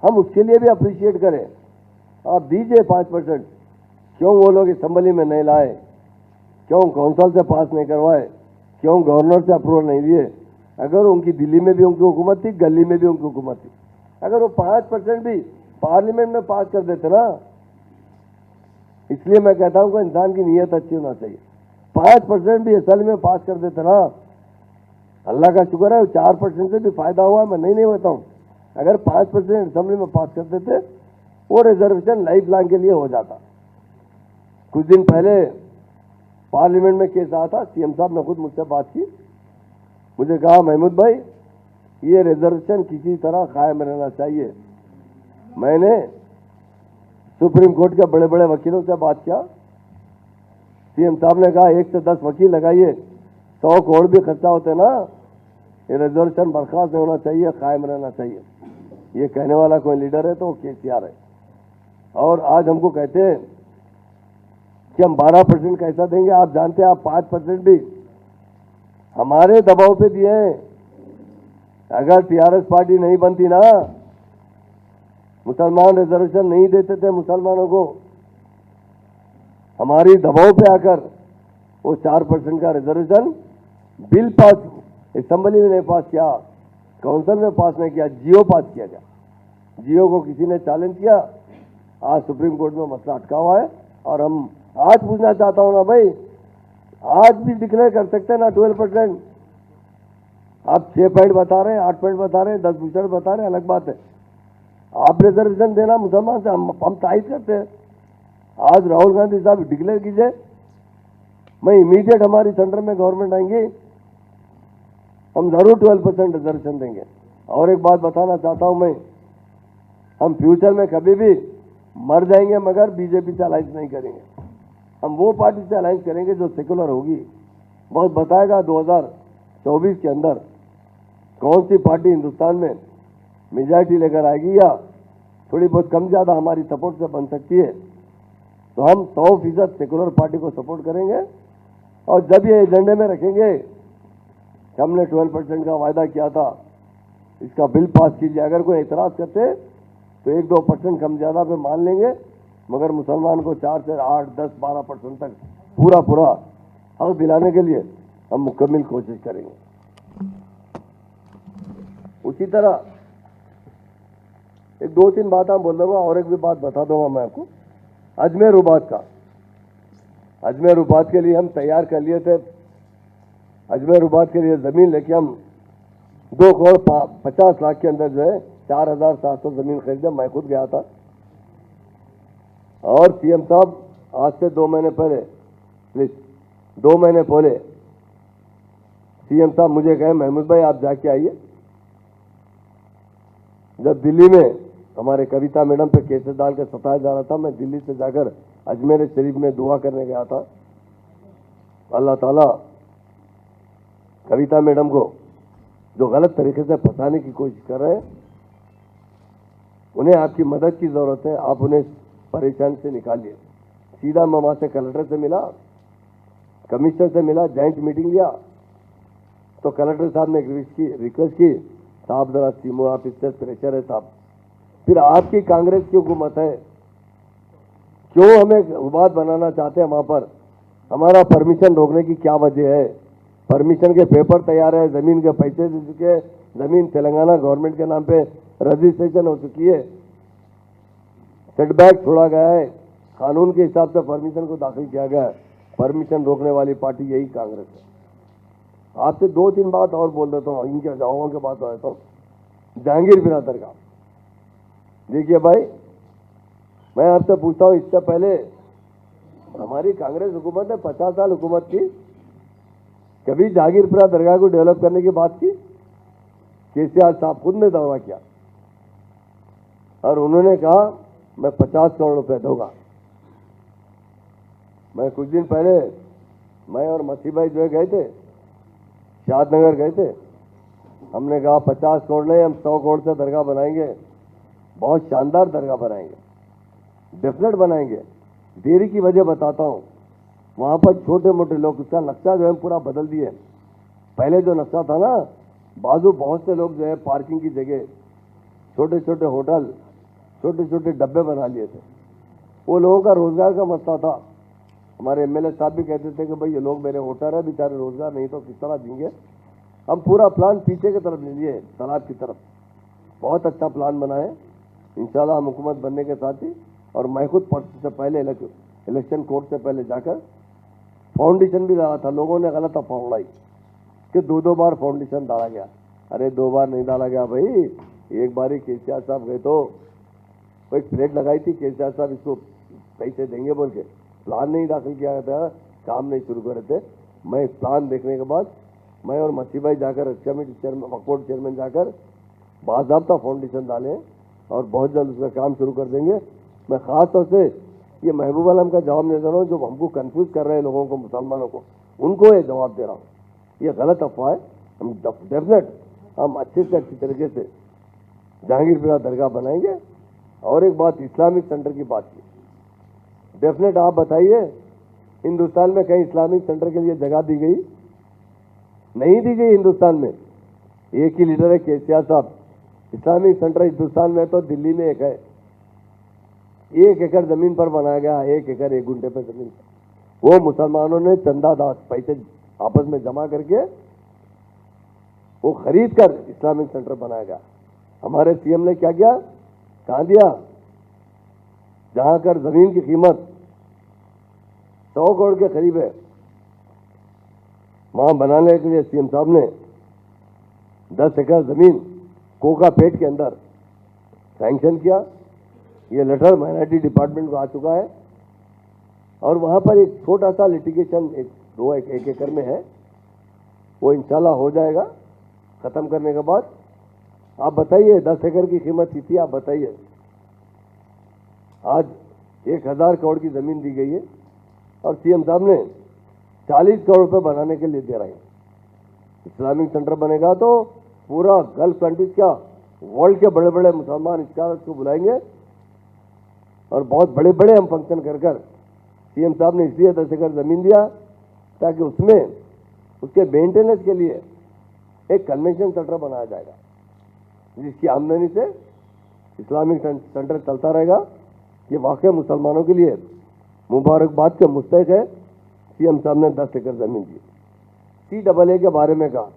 हम उसके लिए भी अप्रिशिएट करें। आप दीजिए 5%, क्यों वो लोग असेंबली में नहीं लाए, क्यों काउंसिल से पास नहीं करवाए, क्यों गवर्नर से अप्रूवल नहीं लिए? अगर उनकी दिल्ली में भी उनकी हुकूमत थी, गली में भी उनकी हुकूमत थी, अगर वो 5% भी पार्लियामेंट में पास कर देते ना, इसलिए मैं कहता हूं कि इंसान की नीयत अच्छी होना चाहिए। 5% भी असल में पास कर देते ना, अल्लाह का शुक्र है 4% से भी फायदा हुआ। मैं नहीं बताऊं, अगर 5% असेंबली में पास कर देते, वो रिजर्वेशन लाइफ लॉन्ग के लिए हो जाता। कुछ दिन पहले पार्लियामेंट में केस आया था, सीएम साहब ने खुद मुझसे बात की, मुझे कहा महमूद भाई ये रिजर्वेशन किसी तरह कायम रहना चाहिए। मैंने सुप्रीम कोर्ट के बड़े बड़े वकीलों से बात किया। सीएम साहब ने कहा 1 से 10 वकील लगाइए, 100 करोड़ भी खर्चा होते ना, ये रिजर्वेशन बर्खास्त नहीं होना चाहिए, कायम रहना चाहिए। ये कहने वाला कोई लीडर है तो वो केसीआर है। और आज हमको कहते हैं कि हम 12% कैसा देंगे? आप जानते हैं, आप 5% भी हमारे दबाव पे दिए हैं। अगर टीआरएस पार्टी नहीं बनती ना, मुसलमान रिजर्वेशन नहीं देते थे मुसलमानों को। हमारी दबाव पे आकर वो 4% का रिजर्वेशन बिल पास, असेंबली में नहीं पास किया, काउंसिल में पास नहीं किया, जियो पास किया गया। जियो को किसी ने चैलेंज किया, आज सुप्रीम कोर्ट में मसला अटका हुआ है। और हम आज पूछना चाहता हूं ना भाई, आज भी डिक्लेयर कर सकते हैं ना 12%। आप 6 पॉइंट बता रहे हैं, 8 पॉइंट बता रहे हैं, 10% बता रहे हैं, अलग बात है। आप रिजर्वेशन देना मुसलमान से हम ताइज करते हैं। आज राहुल गांधी साहब डिक्लेयर कीजिए, मैं इमीडिएट हमारी सेंटर में गवर्नमेंट आएंगी, हम जरूर 12% रिजर्वेशन देंगे। और एक बात बताना चाहता हूं मैं, हम फ्यूचर में कभी भी मर जाएंगे मगर बीजेपी से अलायंस नहीं करेंगे। हम वो पार्टी से अलायंस करेंगे जो सेकुलर होगी। बहुत बताएगा 2024 के अंदर कौन सी पार्टी हिंदुस्तान में मेजॉरिटी लेकर आएगी या थोड़ी बहुत कम ज़्यादा हमारी सपोर्ट से बन सकती है। तो हम 100% सेकुलर पार्टी को सपोर्ट करेंगे। और जब ये एजेंडे में रखेंगे, हमने 12% का वायदा किया था, इसका बिल पास कीजिए। अगर कोई एतराज़ करते तो 1-2% कम ज़्यादा पे मान लेंगे, मगर मुसलमान को 4 से 8, 10, 12% तक पूरा हक दिलाने के लिए हम मुकम्मल कोशिश करेंगे। उसी तरह एक 2-3 बात हम बोल दूंगा और एक भी बात बता दूंगा मैं आपको। अजमेर उबाद का, अजमेर उबाद के लिए हम तैयार कर लिए थे। अजमेर उबाद के लिए ज़मीन लेके हम 2 करोड़ 50 लाख के अंदर जो है 4700 ज़मीन खरीदे। मैं खुद गया था। और सीएम साहब आज से 2 महीने पहले, प्लीज 2 महीने पहले सीएम साहब मुझे कहे, महमूद भाई आप जाके आइए। जब दिल्ली में हमारे कविता मैडम पे केसेस डाल के सताया जा रहा था, मैं दिल्ली से जाकर अजमेर शरीफ में दुआ करने गया था। अल्लाह ताला कविता मैडम को जो गलत तरीके से फंसाने की कोशिश कर रहे हैं, उन्हें आपकी मदद की जरूरत है। आप उन्हें परेशानी से निकालिए। सीधा मैं वहां से कलेक्टर से मिला, कमिश्नर से मिला, जॉइंट मीटिंग लिया। तो कलेक्टर साहब ने रिक्वेस्ट की, साहब जरा सीमो आप इससे प्रेशर है साहब। फिर आपकी कांग्रेस की हुकूमत है, क्यों हमें उबाद बनाना चाहते हैं? वहां पर हमारा परमिशन रोकने की क्या वजह है? परमिशन के पेपर तैयार है, जमीन के पैसे दे चुके हैं, जमीन तेलंगाना गवर्नमेंट के नाम पे रजिस्ट्रेशन हो चुकी है, सेटबैक छोड़ा गया है, कानून के हिसाब से परमिशन को दाखिल किया गया है। परमिशन रोकने वाली पार्टी यही कांग्रेस है। आपसे 2-3 बात और बोल देता हूँ, इनके जवाबों के बात रहता हूँ। जहांगीर बिरादर का देखिए भाई, मैं आपसे पूछता हूँ, इससे पहले हमारी कांग्रेस हुकूमत ने 50 साल हुकूमत की, कभी जहांगीरपुरा दरगाह को डेवलप करने की बात की? केसीआर साहब खुद ने दावा किया और उन्होंने कहा मैं 50 करोड़ रुपए दूंगा। मैं कुछ दिन पहले मैं और मसी भाई जो है गए थे, शादनगर गए थे। हमने कहा 50 करोड़ नहीं, हम 100 करोड़ से दरगाह बनाएंगे, बहुत शानदार दरगाह बनाएंगे, डेफिनेट बनाएंगे। देरी की वजह बताता हूँ, वहाँ पर छोटे मोटे लोग उसका नक्शा जो है पूरा बदल दिए। पहले जो नक्शा था ना, बाजू बहुत से लोग जो है पार्किंग की जगह छोटे छोटे होटल, छोटे छोटे डब्बे बना लिए थे। वो लोगों का रोजगार का मसला था। हमारे एमएलए साहब भी कहते थे कि भाई ये लोग मेरे वोटर है, बेचारे रोजगार नहीं तो किस तरह देंगे। हम पूरा प्लान पीछे की तरफ ले लिए, तालाब की तरफ। बहुत अच्छा प्लान बनाए इंशाल्लाह हम हुकूमत बनने के साथ ही। और मैं खुद से पहले इलेक्शन कोर्ट से पहले जाकर फाउंडेशन भी डाला था। लोगों ने गलत अफवाह उड़ाई कि 2-2 बार फाउंडेशन डाला गया। अरे 2 बार नहीं डाला गया भाई, एक बार ही केसीआर साहब गए तो कोई प्लेट लगाई थी, केसीआर साहब इसको पैसे देंगे बोल के प्लान नहीं दाखिल किया था, काम नहीं शुरू करे थे। मैं प्लान देखने के बाद मैं और मसी भाई जाकर कमेटी चेयरमैन, वक्फ बोर्ड चेयरमैन जाकर बाज़ाब्ता फाउंडेशन डाले और बहुत जल्द उसका काम शुरू कर देंगे। मैं खास तौर से ये महबूब आलम का जवाब नहीं दे रहा हूँ, जो हमको कंफ्यूज कर रहे हैं लोगों को, मुसलमानों को, उनको ये जवाब दे रहा हूँ। ये गलत अफवाह है। हम डेफिनेट हम अच्छे से अच्छी तरीके से जहांगीरपुरा दरगाह बनाएंगे। और एक बात, इस्लामिक सेंटर की बात की, डेफिनेट आप बताइए हिंदुस्तान में कहीं इस्लामिक सेंटर के लिए जगह दी गई? नहीं दी गई हिंदुस्तान में। एक ही लीडर है केसीआर साहब। इस्लामिक सेंटर हिंदुस्तान में तो दिल्ली में एक है, 1 एकड़ जमीन पर बनाया गया, 1 एकड़ 1 गुंठे पर जमीन। वो मुसलमानों ने चंदा दास पैसे आपस में जमा करके वो खरीद कर इस्लामिक सेंटर बनाया गया। हमारे सीएम ने क्या किया, कहाँ दिया? जहां कर जमीन की कीमत 100 करोड़ के करीब है, वहां बनाने के लिए सीएम साहब ने 10 एकड़ जमीन कोका पेट के अंदर सैंक्शन किया। ये लेटर माइनॉरिटी डिपार्टमेंट को आ चुका है और वहां पर एक छोटा सा लिटिगेशन एक एकड़ में है, वो इंशाल्लाह हो जाएगा खत्म करने के बाद। आप बताइए 10 एकड़ की कीमत कितनी, आप बताइए। आज 1000 करोड़ की जमीन दी गई है और सीएम साहब ने 40 करोड़ रुपए बनाने के लिए दे रहे हैं। इस्लामिक सेंटर बनेगा तो पूरा गल्फ कंट्रीज का, वर्ल्ड के बड़े बड़े मुसलमान स्कॉलर्स को बुलाएंगे और बहुत बड़े बड़े हम फंक्शन कर सीएम साहब ने इसलिए 10 एकड़ जमीन दिया ताकि उसमें उसके मेंटेनेंस के लिए एक कन्वेंशन सेंटर बनाया जाएगा, जिसकी आमदनी से इस्लामिक सेंटर चलता रहेगा। ये वाकई मुसलमानों के लिए मुबारकबाद के मुस्तहिक है। सीएम साहब ने 10 एकड़ जमीन दी। CAA के बारे में कहा,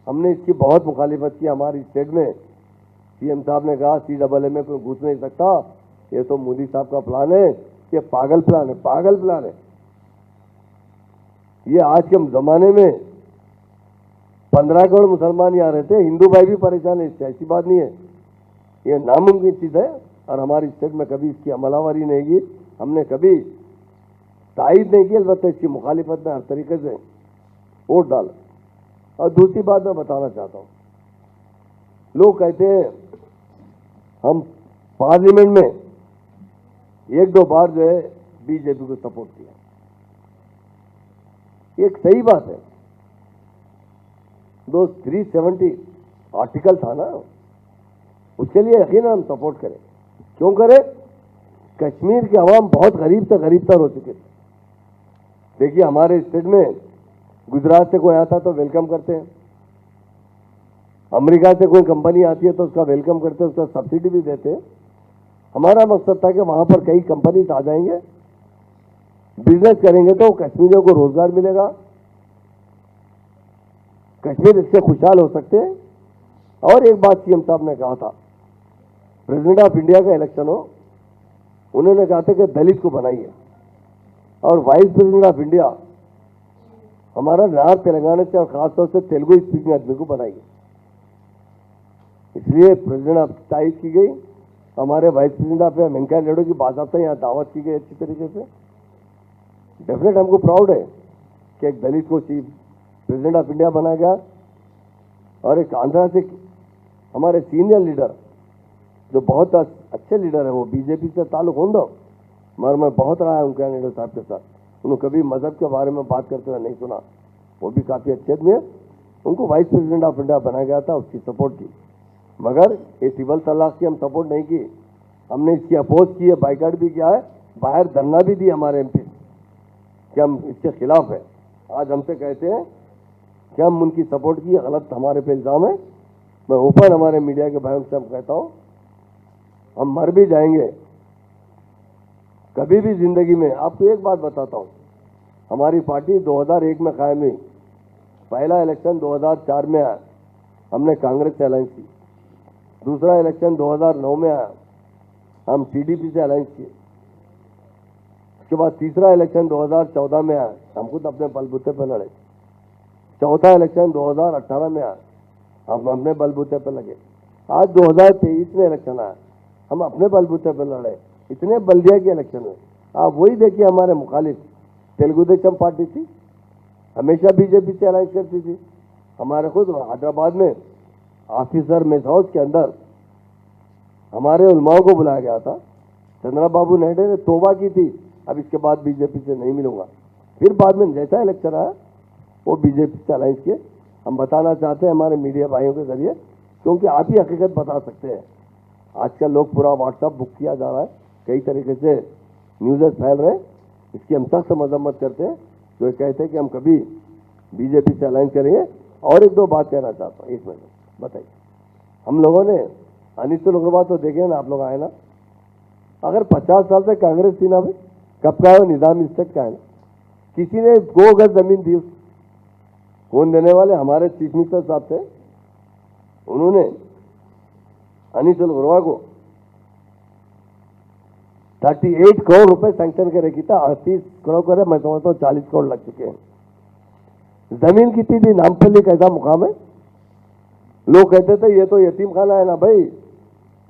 हमने इसकी बहुत मुखालिफत की। हमारी स्टेट में सीएम साहब ने कहा CAA में कोई घुस नहीं सकता, ये तो मोदी साहब का प्लान है, ये पागल प्लान है, पागल प्लान है। ये आज के जमाने में 15 करोड़ मुसलमान यहाँ रहते हैं, हिंदू भाई भी परेशान है इससे, ऐसी बात नहीं है। ये नामुमकिन चीज़ है और हमारी स्टेट में कभी इसकी अमलावरी नहीं की, हमने कभी तायद नहीं की, अलबत्ता इसकी मुखालिफत में हर तरीके से वोट डाला। और दूसरी बात मैं बताना चाहता हूँ, लोग कहते हैं हम पार्लियामेंट में 1-2 बार जो है बीजेपी को सपोर्ट किया, एक सही बात है। 370 आर्टिकल था ना, उसके लिए यकीन हम सपोर्ट करें। क्यों करें? कश्मीर के अवाम बहुत गरीब से गरीब तर हो चुके थे। देखिए हमारे स्टेट में गुजरात से कोई आता तो वेलकम करते हैं, अमेरिका से कोई कंपनी आती है तो उसका वेलकम करते हैं, उसका सब्सिडी भी देते हैं। हमारा मकसद था कि वहां पर कई कंपनीज आ जाएंगे, बिजनेस करेंगे तो कश्मीरियों को रोजगार मिलेगा, कश्मीर इससे खुशहाल हो सकते हैं। और एक बात सीएम साहब ने कहा था, प्रेसिडेंट ऑफ इंडिया का इलेक्शन हो, उन्होंने कहा था कि दलित को बनाइए, और वाइस प्रेसिडेंट ऑफ इंडिया हमारा नॉर्थ तेलंगाना से और खासतौर से तेलुगु स्पीकिंग आदमी को बनाइए। इसलिए प्रेसिडेंट ऑफ तारीफ की गई, हमारे vice president of Venkaiah Naidu की बाकायदा यहाँ दावत की गई अच्छी तरीके से। डेफिनेट हमको प्राउड है कि एक दलित को चीफ प्रेसिडेंट ऑफ इंडिया बनाया गया। और एक आंध्रा से हमारे सीनियर लीडर जो बहुत अच्छे लीडर है, वो बीजेपी से ताल्लुक हों दो, मगर मैं बहुत रहा है वेंकैया नायडू साहब के साथ, उन्होंने कभी मजहब के बारे में बात करते हुए नहीं सुना, वो भी काफ़ी अच्छे आदमी है। उनको वाइस प्रेसिडेंट ऑफ इंडिया बनाया गया था, उसकी सपोर्ट की। मगर ये ट्रिपल तलाक की हम सपोर्ट नहीं की, हमने इसकी अपोज की है, बाइकाट भी किया है, बाहर धरना भी दी हमारे MP कि हम इसके खिलाफ है। आज हमसे कहते हैं कि हम उनकी सपोर्ट की, गलत हमारे पे इल्ज़ाम है। मैं ओपन हमारे मीडिया के भाइयों से हम कहता हूँ, हम मर भी जाएंगे कभी भी जिंदगी में। आपको एक बात बताता हूँ, हमारी पार्टी 2001 में कायम हुई, पहला इलेक्शन 2004 में आया, हमने कांग्रेस से अलायंस की। दूसरा इलेक्शन 2009 में आया, हम TDP से अलायंस किए। उसके बाद तीसरा इलेक्शन 2014 में आया, हम खुद अपने बलबूते पर लड़े। चौथा इलेक्शन 2018 में आया, हम अपने बलबूते पर लगे। आज 2023 में इलेक्शन आया, हम अपने बलबूते पर लड़े। इतने बल्दिया के इलेक्शन में आप वही देखिए, हमारे मुखालिफ तेलुगु देशम पार्टी थी, हमेशा बीजेपी से अलायंस करती थी। हमारे खुद हैदराबाद में ऑफिसर मेस हाउस के अंदर हमारे उलमाओं को बुलाया गया था, चंद्रबाबू नायडू ने तौबा की थी, अब इसके बाद बीजेपी से नहीं मिलूंगा। फिर बाद में जैसा इलेक्शन आया वो बीजेपी से अलायंस किए। हम बताना चाहते हैं हमारे मीडिया भाइयों के जरिए, क्योंकि आप ही हकीकत बता सकते हैं। आजकल लोग पूरा व्हाट्सअप बुक किया जा रहा है, कई तरीके से न्यूज़ फैल रहे हैं, इसकी हम सख्त मजम्मत करते हैं। जो कहते हैं कि हम कभी बीजेपी से अलायंस करेंगे। और 1-2 बात कहना चाहता हूँ, 1 मिनट बताइए। हम लोगों ने अनिल अग्रवाल तो देखे ना, आप लोग आए ना, अगर 50 साल से कांग्रेस थी ना भाई, कब का है निजाम स्टेट का है ना, किसी ने 2 गज जमीन दी, कौन देने वाले? हमारे चीफ मिनिस्टर साहब थे, उन्होंने अनिल अग्रवाल को 38 करोड़ रुपए सैंक्शन के रखी था, 38 करोड़ करे, मैं समझता हूँ 40 करोड़ लग चुके हैं। जमीन कितनी थी? नामपल्ली कैसा मुकाम है? लोग कहते थे ये तो यतीम खाना है ना भाई,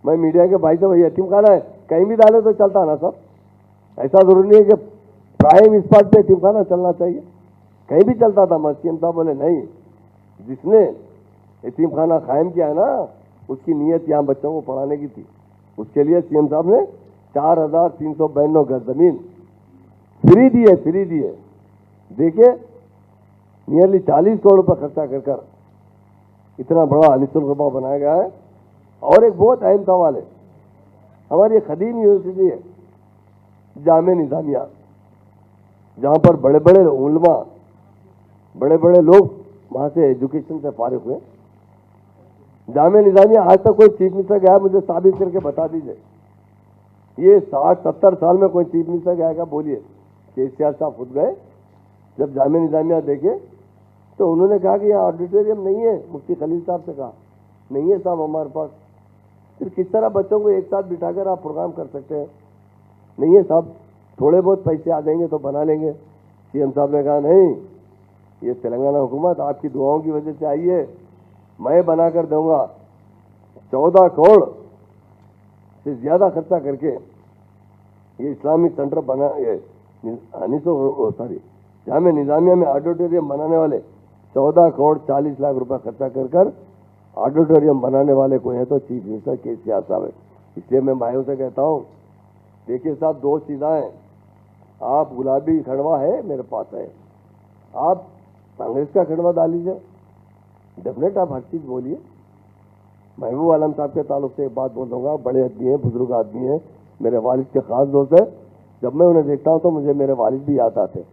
मैं मीडिया के भाई से, भाई यतीम खाना है, कहीं भी डाले तो चलता ना सब, ऐसा जरूरी नहीं है कि प्राइम स्पॉट पे यतीम खाना चलना चाहिए, कहीं भी चलता था। सीएम साहब बोले नहीं, जिसने यतीम खाना कायम किया है ना, उसकी नीयत यहाँ बच्चों को पढ़ाने की थी। उसके लिए सीएम साहब ने 4,392 गज जमीन फ्री दिए। देखिए नियरली 40 करोड़ रुपए खर्चा कर इतना बड़ा निःशुल्क गृह बनाया गया है। और एक बहुत अहम सवाल है, हमारी कदीम यूनिवर्सिटी है जामे निजामिया, जहाँ पर बड़े बड़े उलमा, बड़े बड़े लोग वहाँ से एजुकेशन से फारिग हुए। जामे निजामिया आज तक कोई चीफ मिनिस्टर गया मुझे साबित करके बता दीजिए, ये 60-70 साल में कोई चीफ मिनिस्टर गया क्या? बोलिए। केसीआर साहब खुद गए, जब जामे निजामिया देखे तो उन्होंने कहा कि यहाँ ऑडिटोरियम नहीं है। मुफ्ती खलील साहब से कहा नहीं है साहब हमारे पास। फिर किस तरह बच्चों को एक साथ बिठाकर आप प्रोग्राम कर सकते हैं? नहीं है साहब, थोड़े बहुत पैसे आ जाएंगे तो बना लेंगे। सीएम साहब ने कहा नहीं, ये तेलंगाना हुकूमत आपकी दुआओं की वजह से आई है, मैं बना कर दूंगा। 14 करोड़ से ज्यादा खर्चा करके ये इस्लामिक सेंटर बना, ये जामे निजामिया में ऑडिटोरियम बनाने वाले 14 करोड़ 40 लाख रुपए खर्चा कर ऑडिटोरियम बनाने वाले कोई है तो चीफ मिनिस्टर केसीआर साहब है। इसलिए मैं भाइयों से कहता हूँ, देखिए साहब, दो चीज़ें हैं, आप गुलाबी खड़वा है मेरे पास है, आप कांग्रेस का खड़वा डाल लीजिए, डेफिनेट आप हर चीज़ बोलिए। महबूब आलम साहब के ताल्लुक से एक बात बोल दूंगा, बड़े आदमी हैं, बुजुर्ग आदमी हैं, मेरे वालिद के खास दोस्त है। जब मैं उन्हें देखता हूँ तो मुझे मेरे वालिद भी याद आते।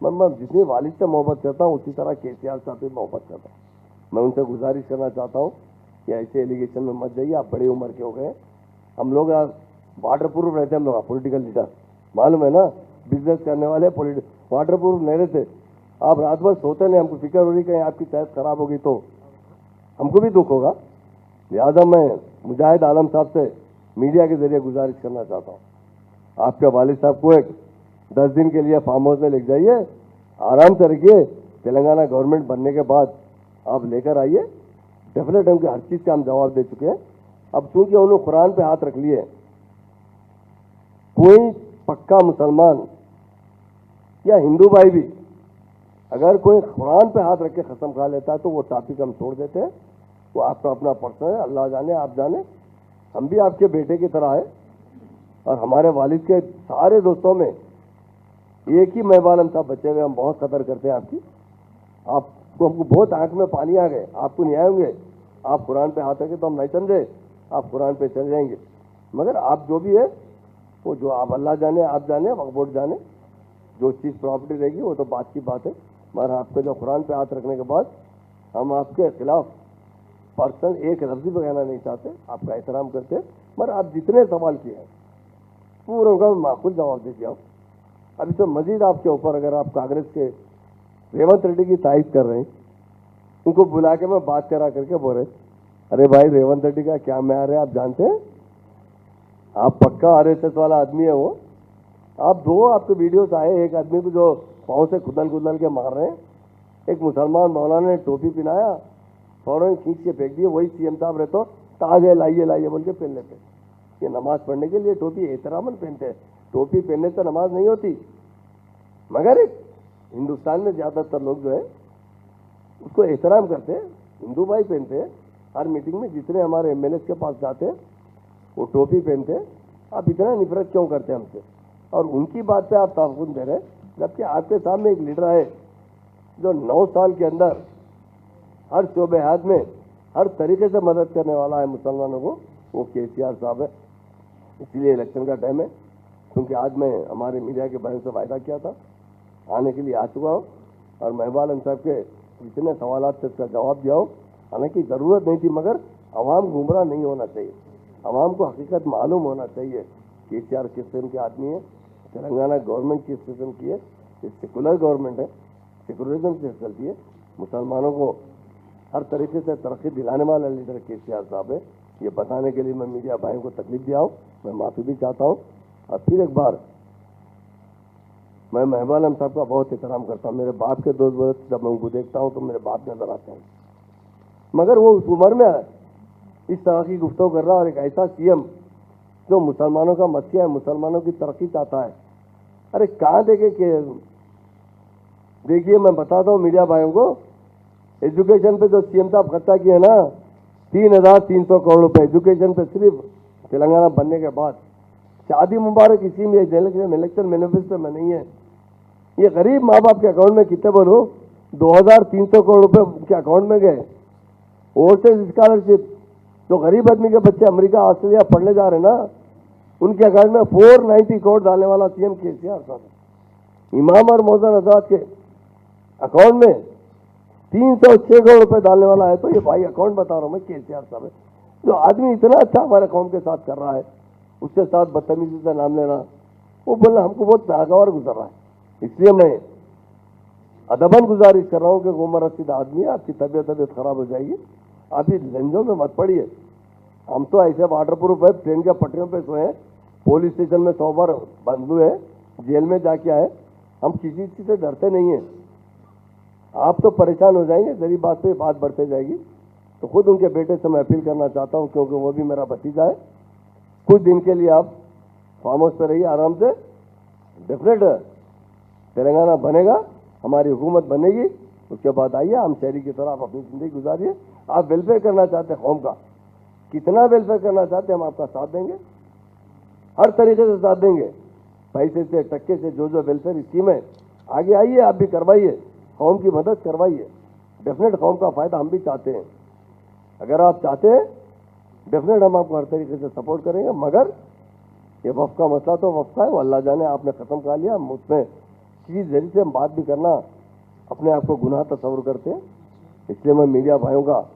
मैं जितनी वालिद से मोहब्बत करता हूँ उसी तरह केसीआर साहब से मोहब्बत करता हूँ। मैं उनसे गुजारिश करना चाहता हूँ कि ऐसे एलिगेशन में मत जाइए, आप बड़ी उम्र के हो गए। हम लोग वाटर प्रूफ रहते हैं, हम लोग पॉलिटिकल लीडर, मालूम है ना, बिजनेस करने वाले वाटर प्रूफ नहीं रहते। आप रात भर सोते नहीं, हमको फिक्र हो रही कहीं आपकी सेहत खराब होगी तो हमको भी दुख होगा। लिहाजा मैं मुजाहिद आलम साहब से मीडिया के जरिए गुजारिश करना चाहता हूँ, आपके वालिद साहब को एक 10 दिन के लिए फार्म हाउस में ले जाइए, आराम से रखिए। तेलंगाना गवर्नमेंट बनने के बाद आप लेकर आइए, डेफिनेट उनके हर चीज़ का हम जवाब दे चुके हैं। अब चूंकि उन्होंने कुरान पे हाथ रख लिए, कोई पक्का मुसलमान या हिंदू भाई भी अगर कोई कुरान पे हाथ रख के कसम खा लेता है तो वो टॉपिक हम छोड़ देते हैं। वो आपका अपना पर्सन है, अल्लाह जाने आप जाने। हम भी आपके बेटे की तरह है और हमारे वालिद के सारे दोस्तों में एक ही महबूब आलम साहब बचे हुए, हम बहुत कदर करते हैं आपकी। आपको हमको बहुत आंख में पानी आ गए, आपको नहीं आएंगे। आप कुरान पे हाथ रखे तो हम नहीं समझे, आप कुरान पे चले जाएंगे। मगर आप जो भी है वो जो आप अल्लाह जाने आप जाने, वक्फ बोर्ड जाने, जो चीज़ प्रॉपर्टी रहेगी वो तो बात की बात है। मगर आपके जो कुरान पे हाथ रखने के बाद हम आपके खिलाफ पर्सनल एक लफ्ज़ भी कहना नहीं चाहते, आपका एहतराम करते हैं। मगर आप जितने सवाल किए हैं पूरा का माकूल जवाब दीजिए आप। अभी तो मजीद आपके ऊपर अगर आप कांग्रेस के रेवंत रेड्डी की तारीफ कर रहे हैं, उनको बुला के मैं बात करा करके बोल रहे, अरे भाई रेवंत रेड्डी का क्या मैार है आप जानते हैं? आप पक्का आरएसएस वाला आदमी है वो। आप दो आपके वीडियोस आए, एक आदमी को जो पाँव से खुदल के मार रहे हैं, एक मुसलमान मौलाना ने टोपी पहनाया, फौरन खींच के फेंक दिए। वही सीएम साहब रहे तो ताज है लाइए बोल के पहन लेते। ये नमाज पढ़ने के लिए टोपी एहतरामन पहनते हैं, टोपी पहनने से नमाज नहीं होती। मगर एक हिंदुस्तान में ज़्यादातर लोग जो है उसको एहतराम करते हैं, हिंदू भाई पहनते हैं। हर मीटिंग में जितने हमारे एमएलए के पास जाते हैं वो टोपी पहनते हैं। आप इतना नफरत क्यों करते हैं हमसे? और उनकी बात पे आप ताकुन दे रहे हैं, जबकि आपके सामने एक लीडर है जो 9 साल के अंदर हर शोबे हाथ में हर तरीके से मदद करने वाला है मुसलमानों को, वो केसीआर साहब है। इसलिए इलेक्शन का टाइम है, क्योंकि आज मैं हमारे मीडिया के बहन से वायदा किया था, आने के लिए आ चुका हूँ और महबूब आलम साहब के जितने सवाल थे उसका जवाब दिया हूँ। हालांकि ज़रूरत नहीं थी, मगर अवाम गुमराह नहीं होना चाहिए, अवाम को हकीकत मालूम होना चाहिए केसीआर किस किस्म के आदमी है, तेलंगाना गवर्नमेंट किस किस्म की है। ये सेकुलर गवर्नमेंट है, सेकुलरिज्म से चलती है, मुसलमानों को हर तरीके से तरक्की दिलाने वाला लीडर केसीआर साहब है। ये बताने के लिए मैं मीडिया भाइयों को तकलीफ दिया हूँ, मैं माफ़ी भी चाहता हूँ। और फिर एक बार मैं महबूब आलम साहब का बहुत एहतराम करता हूँ, मेरे बाप के दोस्त, जब मैं उनको देखता हूँ तो मेरे बाप नजर आते हैं, मगर वो उस उम्र में इस तरह की गुफ्तगू कर रहा है, और एक ऐसा सीएम जो मुसलमानों का मसीहा है, मुसलमानों की तरक्की चाहता है। अरे कहाँ देखे कि देखिए, मैं बताता हूँ मीडिया भाइयों को, एजुकेशन पे जो सीएम साहब खर्चा किए ना 3,300 करोड़ रुपए एजुकेशन पे, सिर्फ तेलंगाना बनने के बाद। शादी मुबारक इसी में इलेक्शन मैनिफेस्टो में नहीं है। ये गरीब माँ बाप के अकाउंट में कितने बोलो 2,300 करोड़ रुपए उनके अकाउंट में गए। ओवरसीज स्कॉलरशिप, जो गरीब आदमी के बच्चे अमेरिका ऑस्ट्रेलिया पढ़ने जा रहे हैं ना, उनके अकाउंट में 490 करोड़ डालने वाला सीएम केसीआर साहब। इमाम और मौजन आजाद के अकाउंट में 306 करोड़ रुपए डालने वाला है। तो ये भाई अकाउंट बता रहा हूँ मैं, केसीआर साहब है। जो आदमी इतना अच्छा हमारे कौम के साथ कर रहा है, उसके साथ बदतमीजी से नाम लेना, वो बोलना हमको बहुत नागवार गुजर रहा है। इसलिए मैं अदबन गुजारिश कर रहा हूँ कि उमर रसीद आदमी है, आपकी तबीयत खराब हो जाएगी, आप इस लंजों में मत पड़िए। हम तो ऐसे वाटर प्रूफ है, ट्रेन के पटरियों पे सोए, पुलिस स्टेशन में 100 बार बंद हुए, जेल में जाके आए, हम किसी चीज से डरते नहीं है। आप तो परेशान हो जाएंगे, जरी बात पे बात बढ़ते जाएगी। तो खुद उनके बेटे से मैं अपील करना चाहता हूँ, क्योंकि वो भी मेरा भतीजा है। कुछ दिन के लिए आप फार्म हाउस पर रहिए आराम से, डेफिनेट तेलंगाना बनेगा, हमारी हुकूमत बनेगी, उसके बाद आइए हम शहरी की तरह आप अपनी जिंदगी गुजारिए। आप वेलफेयर करना चाहते हैं कौम का, कितना वेलफेयर करना चाहते हैं, हम आपका साथ देंगे, हर तरीके से साथ देंगे, पैसे से टक्के से, जो जो वेलफेयर स्कीम है आगे आइए, आप भी करवाइए, कौम की मदद करवाइए। डेफिनेट कौम का फायदा हम भी चाहते हैं। अगर आप चाहते हैं डेफिनेट हम आपको हर तरीके से सपोर्ट करेंगे। मगर ये वफ़ का मसला तो वफ़ का है, वो अल्लाह जाने आपने ख़त्म कर लिया। हम उसमें किसी जरिए से हम बात भी करना अपने आप को गुनाह तस्वर करते हैं। इसलिए मैं मीडिया भाइयों का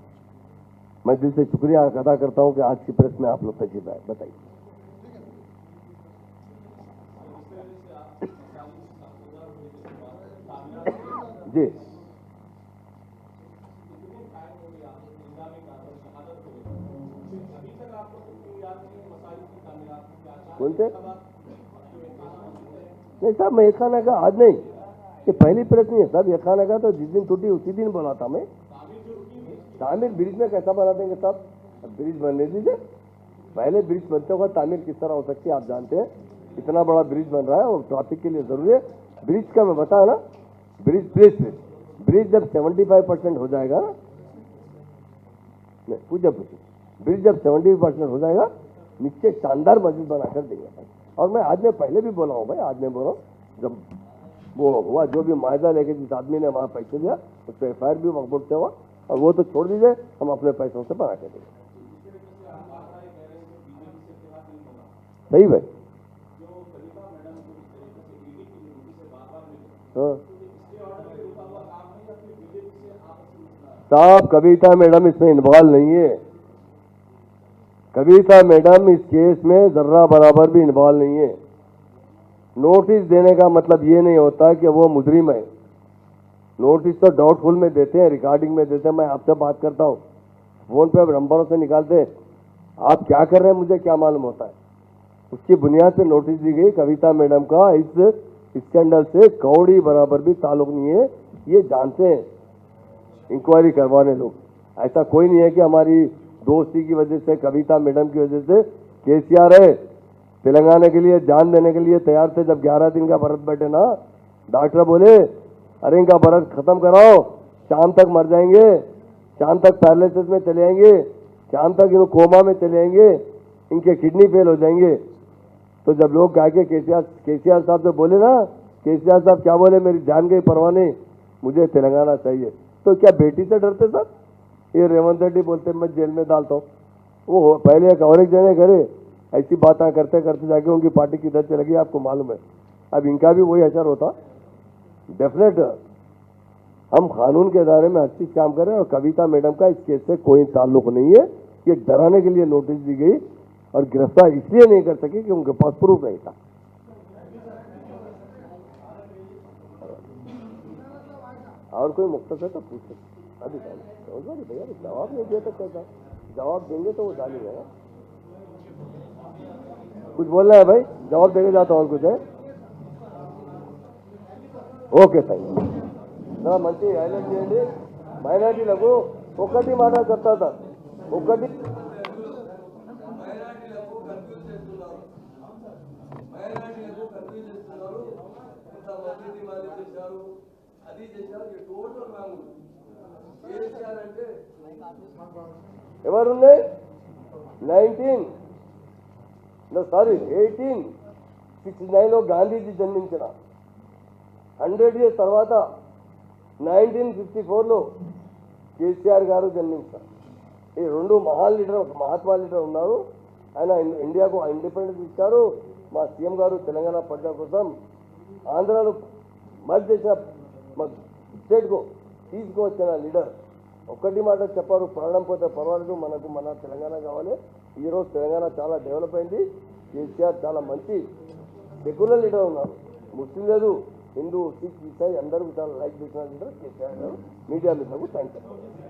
मैं दिल से शुक्रिया अदा करता हूं कि आज की प्रेस में आप लोग तशरीफ आए। बताइए। जी, कौन से? नहीं साहब, मैं एक खाना का आज नहीं, ये पहली प्रेस नहीं है साहब। ये खाना का तो जिस दिन टूटी उसी दिन बोला था मैं। तामीर ब्रिज में कैसा बना देंगे साहब? ब्रिज बनने दीजिए, पहले ब्रिज बनते हुआ तामीर किस तरह हो सकती है आप जानते हैं। इतना बड़ा ब्रिज बन रहा है और ट्रैफिक के लिए जरूरी है। ब्रिज का मैं बताया ना, ब्रिज जब 75% हो जाएगा, ब्रिज जब 70% हो जाएगा, नीचे शानदार मस्जिद बना कर देंगे। और मैं आज में पहले भी बोला हूँ भाई, आज मैं बोल रहा हूँ, जब वो हुआ जो भी मायदा लेके जिस आदमी ने वहाँ पैसे दिया उस पर FIR भी वक्त से हुआ, और वो तो छोड़ दीजिए, हम अपने पैसों से बना के देंगे। सही भाई। हाँ साहब, कविता मैडम इसमें इन्वॉल्व नहीं है। कविता मैडम इस केस में जर्रा बराबर भी इन्वॉल्व नहीं है। नोटिस देने का मतलब ये नहीं होता कि वो मुजरिम है। नोटिस तो डाउटफुल में देते हैं, रिकॉर्डिंग में देते हैं। मैं आपसे बात करता हूँ, फोन पे नंबरों से निकालते हैं, आप क्या कर रहे हैं मुझे क्या मालूम होता है। उसकी बुनियाद पे नोटिस दी गई। कविता मैडम का इस स्कैंडल से कौड़ी बराबर भी ताल्लुक नहीं है, ये जानते हैं इंक्वायरी करवाने लोग। ऐसा कोई नहीं है कि हमारी दोस्ती की वजह से, कविता मैडम की वजह से केसीआर है तेलंगाना के लिए जान देने के लिए तैयार थे। जब 11 दिन का व्रत बैठे ना, डॉक्टर बोले अरे इनका व्रत खत्म कराओ, शाम तक मर जाएंगे, शाम तक पैरालिसिस में चले जाएंगे, शाम तक इनको कोमा में चले जाएंगे, इनके किडनी फेल हो जाएंगे। तो जब लोग कहा के केसीआर साहब से बोले ना, केसीआर साहब क्या बोले, मेरी जान गई परवाह नहीं, मुझे तेलंगाना चाहिए। तो क्या बेटी से डरते साहब? ये रेवंत रेड्डी बोलते मैं जेल में डालता हूँ। वो पहले एक और एक जने करे ऐसी बातें करते करते जाके उनकी पार्टी किधर चली गई आपको मालूम है। अब इनका भी वही असर होता। डेफिनेट हम कानून के दायरे में हर चीज काम करें, और कविता मैडम का इस केस से कोई ताल्लुक नहीं है। ये डराने के लिए नोटिस दी गई और गिरफ्तार इसलिए नहीं कर सके कि उनके पास प्रूफ नहीं था। और कोई मुख्तसर तो पूछ सकते अभी भैया, जवाब नहीं दिया तो कैसा? जवाब देंगे तो वो डालेंगे ना। कुछ बोलना है भाई, जवाब देके जाता हूँ और कुछ है. Okay thank you. మంచి హైలైట్ చేయండి. మైనార్టీలకు ఒక్కటి మాట చెప్తా, ఒక్కటి ఎవరున్నాయి 1869లో గాంధీజీ జన్మించిన 100 years తర్వాత 1954లో కేసీఆర్ గారు జన్మించారు. ఈ రెండు మహాన్ లీడర్, ఒక మహాత్మా లీడర్ ఉన్నారు. ఆయన ఇండియాకు ఇండిపెండెన్స్ ఇచ్చారు. మా సీఎం గారు తెలంగాణ ప్రజల కోసం ఆంధ్రాలో మర్జ్ చేసిన మా స్టేట్కు తీసుకువచ్చిన లీడర్. ఒక్కటి మాట చెప్పారు, ప్రాణం పోతే పర్వాలేదు, మనకు మన తెలంగాణ కావాలి. ఈరోజు తెలంగాణ చాలా డెవలప్ అయింది. కేసీఆర్ చాలా మంచి సెక్యులర్ లీడర్ ఉన్నారు. ముస్లిం లేదు, హిందూ, సిక్, ఈసాయి అందరికీ చాలా లైక్ చేసిన లీడర్ కేసీఆర్ గారు. మీడియా మిత్రులకు థ్యాంక్ యూ.